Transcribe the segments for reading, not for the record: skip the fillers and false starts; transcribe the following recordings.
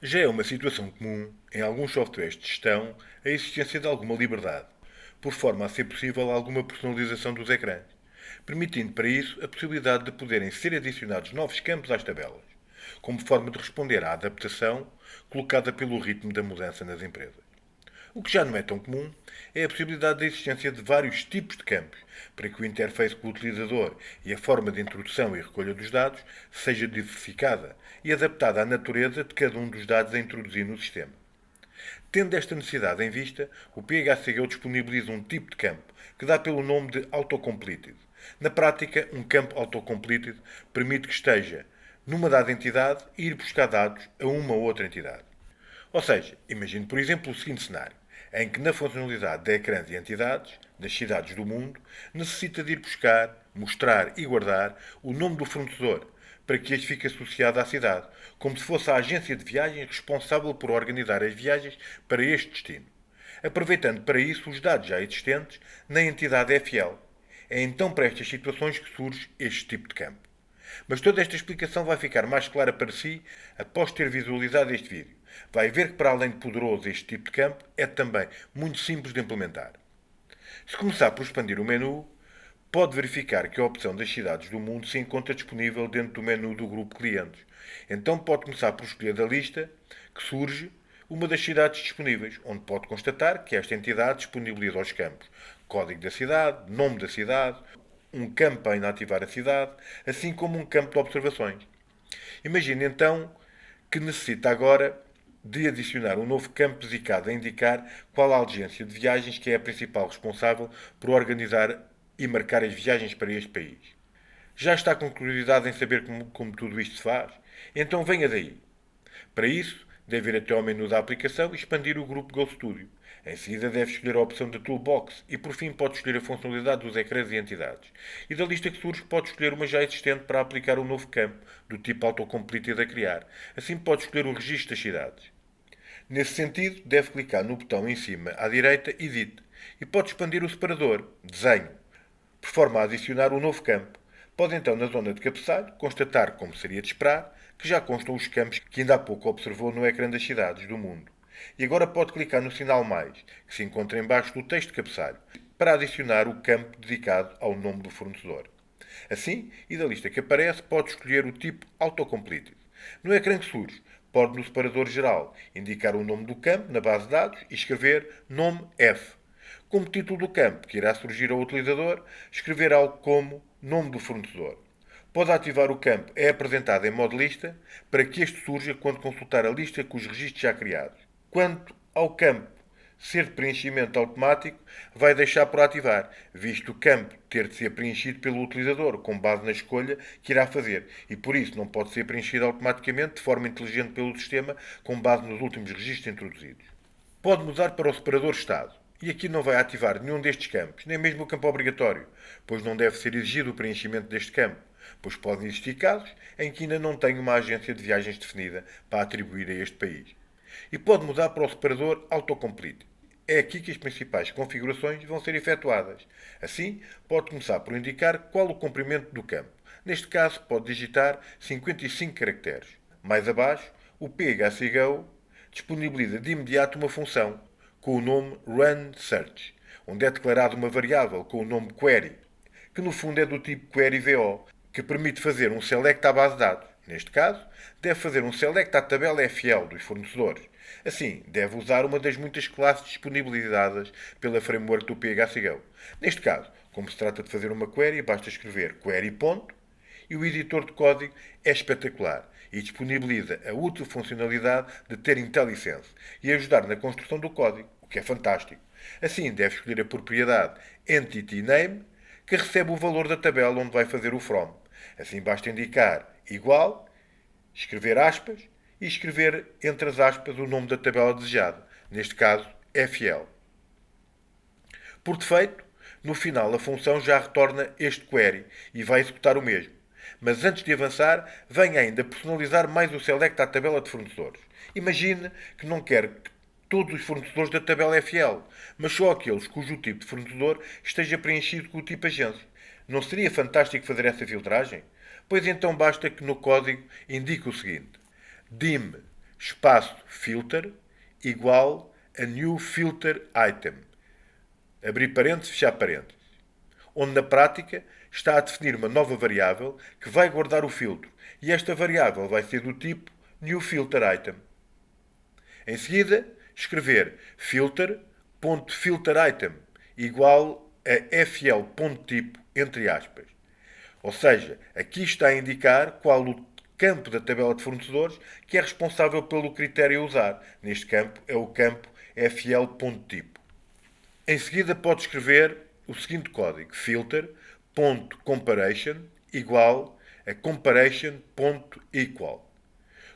Já é uma situação comum, em alguns softwares de gestão, a existência de alguma liberdade, por forma a ser possível alguma personalização dos ecrãs, permitindo para isso a possibilidade de poderem ser adicionados novos campos às tabelas, como forma de responder à adaptação colocada pelo ritmo da mudança nas empresas. O que já não é tão comum é a possibilidade da existência de vários tipos de campos, para que o interface com o utilizador e a forma de introdução e recolha dos dados seja diversificada e adaptada à natureza de cada um dos dados a introduzir no sistema. Tendo esta necessidade em vista, o PHCO disponibiliza um tipo de campo que dá pelo nome de autocompleted. Na prática, um campo autocompleted permite que esteja numa dada entidade e ir buscar dados a uma outra entidade. Ou seja, imagine, por exemplo, o seguinte cenário, em que na funcionalidade de ecrãs e entidades, das cidades do mundo, necessita de ir buscar, mostrar e guardar o nome do fornecedor, para que este fique associado à cidade, como se fosse a agência de viagens responsável por organizar as viagens para este destino, aproveitando para isso os dados já existentes na entidade FL. É então para estas situações que surge este tipo de campo. Mas toda esta explicação vai ficar mais clara para si após ter visualizado este vídeo. Vai ver que, para além de poderoso, este tipo de campo é também muito simples de implementar. Se começar por expandir o menu, pode verificar que a opção das cidades do mundo se encontra disponível dentro do menu do grupo Clientes. Então pode começar por escolher da lista que surge uma das cidades disponíveis, onde pode constatar que esta entidade disponibiliza os campos código da cidade, nome da cidade, um campo para inativar a cidade, assim como um campo de observações. Imagine então que necessita agora de adicionar um novo campo dedicado a indicar qual a agência de viagens que é a principal responsável por organizar e marcar as viagens para este país. Já está com curiosidade em saber como tudo isto se faz? Então venha daí. Para isso, deve ir até ao menu da aplicação e expandir o grupo GoStudio. Em seguida, deve escolher a opção da Toolbox e, por fim, pode escolher a funcionalidade dos ecrãs e entidades. E da lista que surge, pode escolher uma já existente para aplicar um novo campo, do tipo autocompleted a criar. Assim, pode escolher o registro das cidades. Nesse sentido, deve clicar no botão em cima à direita Edit e pode expandir o separador Desenho, por forma a adicionar um novo campo. Pode então, na zona de cabeçalho, constatar, como seria de esperar, que já constam os campos que ainda há pouco observou no ecrã das cidades do mundo. E agora pode clicar no sinal mais, que se encontra embaixo do texto de cabeçalho, para adicionar o campo dedicado ao nome do fornecedor. Assim, e da lista que aparece, pode escolher o tipo Autocompleted. No ecrã que surge, pode no separador geral indicar o nome do campo na base de dados e escrever nome F. Como título do campo que irá surgir ao utilizador, escrever algo como nome do fornecedor. Pode ativar o campo É apresentado em modo lista para que este surja quando consultar a lista com os registros já criados. Quanto ao campo ser de preenchimento automático, vai deixar por ativar, visto o campo ter de ser preenchido pelo utilizador, com base na escolha que irá fazer, e por isso não pode ser preenchido automaticamente de forma inteligente pelo sistema, com base nos últimos registros introduzidos. Pode mudar para o separador Estado, e aqui não vai ativar nenhum destes campos, nem mesmo o campo obrigatório, pois não deve ser exigido o preenchimento deste campo, pois podem existir casos em que ainda não tem uma agência de viagens definida para atribuir a este país. E pode mudar para o separador Autocomplete. É aqui que as principais configurações vão ser efetuadas. Assim, pode começar por indicar qual o comprimento do campo. Neste caso, pode digitar 55 caracteres. Mais abaixo, o PHCGO disponibiliza de imediato uma função com o nome Run Search, onde é declarada uma variável com o nome Query, que no fundo é do tipo Query VO, que permite fazer um select à base de dados. Neste caso, deve fazer um select à tabela FL dos fornecedores. Assim, deve usar uma das muitas classes disponibilizadas pela framework do PHCGO. Neste caso, como se trata de fazer uma query, basta escrever query ponto e o editor de código é espetacular e disponibiliza a útil funcionalidade de ter IntelliSense e ajudar na construção do código, o que é fantástico. Assim, deve escolher a propriedade Entity Name, que recebe o valor da tabela onde vai fazer o from. Assim, basta indicar igual, escrever aspas e escrever entre as aspas o nome da tabela desejada, neste caso FL. Por defeito, no final a função já retorna este query e vai executar o mesmo. Mas antes de avançar, venha ainda personalizar mais o select à tabela de fornecedores. Imagine que não quer que todos os fornecedores da tabela FL, mas só aqueles cujo tipo de fornecedor esteja preenchido com o tipo agência. Não seria fantástico fazer essa filtragem? Pois então basta que no código indique o seguinte: dim espaço filter igual a new filter item. Abrir parênteses, fechar parênteses. Onde na prática está a definir uma nova variável que vai guardar o filtro e esta variável vai ser do tipo new filter item. Em seguida, escrever filter.filterItem igual a fl.tipo, entre aspas. Ou seja, aqui está a indicar qual o campo da tabela de fornecedores que é responsável pelo critério a usar. Neste campo é o campo fl.tipo. Em seguida pode escrever o seguinte código: filter.comparation igual a comparation.equal.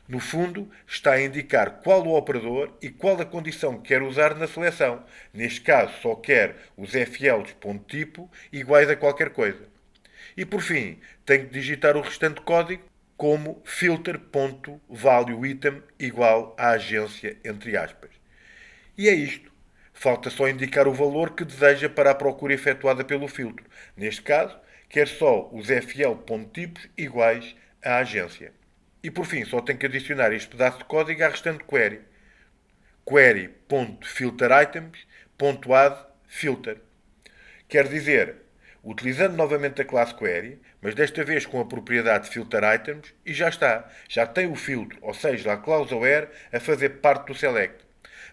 No fundo, está a indicar qual o operador e qual a condição que quer usar na seleção. Neste caso, só quer os FLs.tipo iguais a qualquer coisa. E por fim, tem que digitar o restante código como filter.valueItem igual à agência, entre aspas. E é isto. Falta só indicar o valor que deseja para a procura efetuada pelo filtro. Neste caso, quer só os FL.tipos iguais à agência. E por fim, só tem que adicionar este pedaço de código à restante query. Query.filterItems.addFilter. Quer dizer, utilizando novamente a classe query, mas desta vez com a propriedade filterItems, e já está. Já tem o filtro, ou seja, a cláusula where, a fazer parte do select.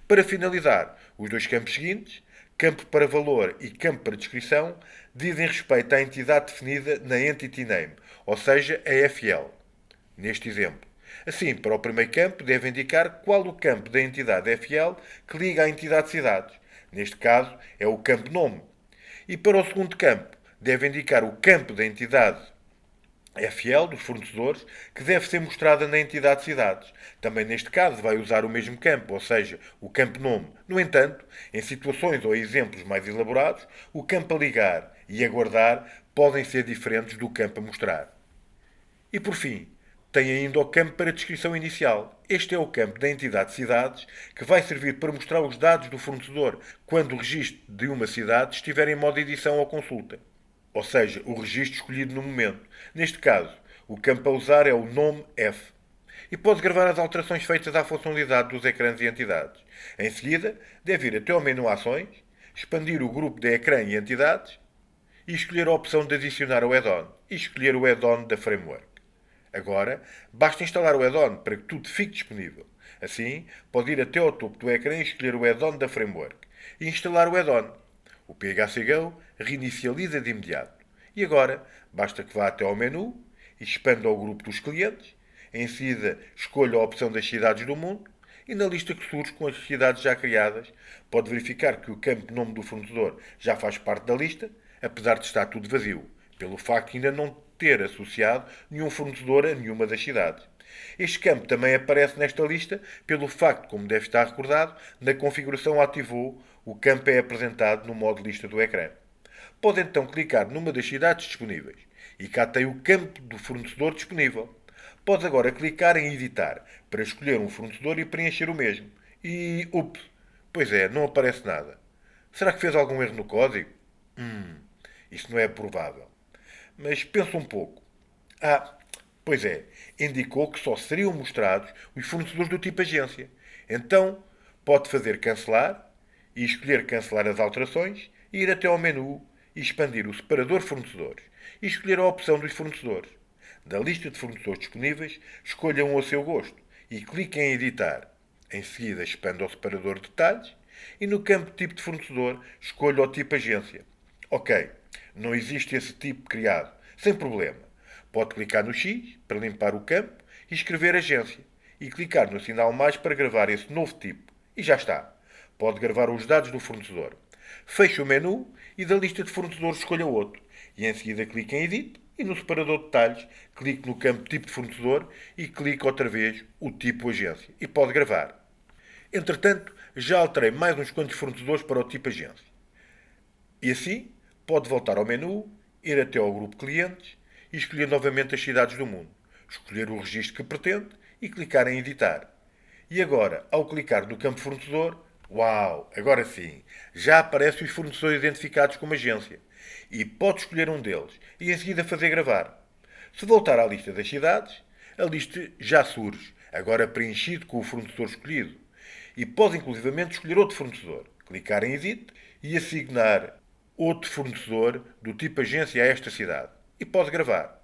Para finalizar, os dois campos seguintes, campo para valor e campo para descrição, dizem respeito à entidade definida na Entity Name, ou seja, a FL. Neste exemplo. Assim, para o primeiro campo, deve indicar qual o campo da entidade FL que liga à entidade cidades. Neste caso, é o campo nome. E para o segundo campo, deve indicar o campo da entidade FL, dos fornecedores, que deve ser mostrada na entidade cidades. Também neste caso vai usar o mesmo campo, ou seja, o campo nome. No entanto, em situações ou exemplos mais elaborados, o campo a ligar e a guardar podem ser diferentes do campo a mostrar. E por fim, tem ainda o campo para descrição inicial. Este é o campo da entidade cidades que vai servir para mostrar os dados do fornecedor quando o registro de uma cidade estiver em modo edição ou consulta. Ou seja, o registro escolhido no momento. Neste caso, o campo a usar é o nome F. E pode gravar as alterações feitas à funcionalidade dos ecrãs e entidades. Em seguida, deve ir até ao menu Ações, expandir o grupo de ecrã e entidades e escolher a opção de adicionar o add-on e escolher o add-on da Framework. Agora, basta instalar o add-on para que tudo fique disponível. Assim, pode ir até ao topo do ecrã e escolher o add-on da Framework e instalar o add-on. O PHCGO reinicializa de imediato. E agora, basta que vá até ao menu e expanda o grupo dos clientes. Em seguida, escolha a opção das cidades do mundo e na lista que surge com as cidades já criadas, pode verificar que o campo nome do fornecedor já faz parte da lista, apesar de estar tudo vazio, pelo facto de ainda não ter associado nenhum fornecedor a nenhuma das cidades. Este campo também aparece nesta lista pelo facto, como deve estar recordado, na configuração ativou, o campo é apresentado no modo lista do ecrã. Pode então clicar numa das cidades disponíveis e cá tem o campo do fornecedor disponível. Pode agora clicar em editar para escolher um fornecedor e preencher o mesmo. E, ups, pois é, não aparece nada. Será que fez algum erro no código? Isso não é provável. Mas pensa um pouco. Pois é, indicou que só seriam mostrados os fornecedores do tipo agência. Então, pode fazer cancelar e escolher cancelar as alterações e ir até ao menu e expandir o separador fornecedores e escolher a opção dos fornecedores. Da lista de fornecedores disponíveis, escolha um ao seu gosto e clique em editar. Em seguida, expanda o separador de detalhes e no campo tipo de fornecedor, escolha o tipo agência. Ok, não existe esse tipo criado. Sem problema. Pode clicar no X para limpar o campo e escrever agência. E clicar no sinal mais para gravar esse novo tipo. E já está. Pode gravar os dados do fornecedor. Feche o menu e da lista de fornecedores escolha outro. E em seguida clique em Edit e no separador de detalhes clique no campo tipo de fornecedor e clique outra vez o tipo agência. E pode gravar. Entretanto, já alterei mais uns quantos fornecedores para o tipo agência. E assim, pode voltar ao menu, ir até ao grupo clientes e escolher novamente as cidades do mundo. Escolher o registro que pretende e clicar em editar. E agora, ao clicar no campo fornecedor, uau, agora sim, já aparecem os fornecedores identificados como agência. E pode escolher um deles e em seguida fazer gravar. Se voltar à lista das cidades, a lista já surge, agora preenchido com o fornecedor escolhido. E pode inclusivamente escolher outro fornecedor, clicar em Edit e assignar outro fornecedor do tipo agência a esta cidade. E pode gravar.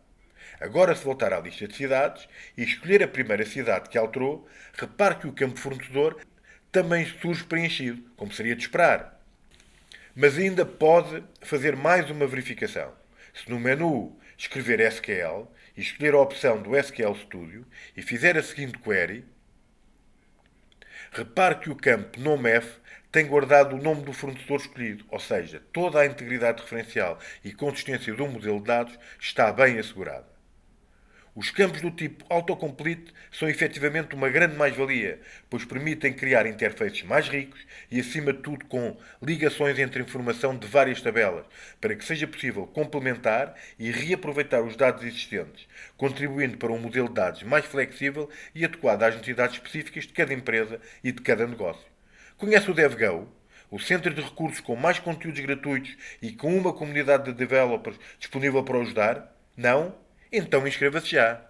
Agora, se voltar à lista de cidades e escolher a primeira cidade que alterou, repare que o campo fornecedor também surge preenchido, como seria de esperar. Mas ainda pode fazer mais uma verificação. Se no menu escrever SQL e escolher a opção do SQL Studio e fizer a seguinte query, repare que o campo NomeF tem guardado o nome do fornecedor escolhido, ou seja, toda a integridade referencial e consistência do modelo de dados está bem assegurada. Os campos do tipo autocomplete são efetivamente uma grande mais-valia, pois permitem criar interfaces mais ricos e, acima de tudo, com ligações entre informação de várias tabelas, para que seja possível complementar e reaproveitar os dados existentes, contribuindo para um modelo de dados mais flexível e adequado às necessidades específicas de cada empresa e de cada negócio. Conhece o DevGo? O centro de recursos com mais conteúdos gratuitos e com uma comunidade de developers disponível para ajudar? Não? Então inscreva-se já.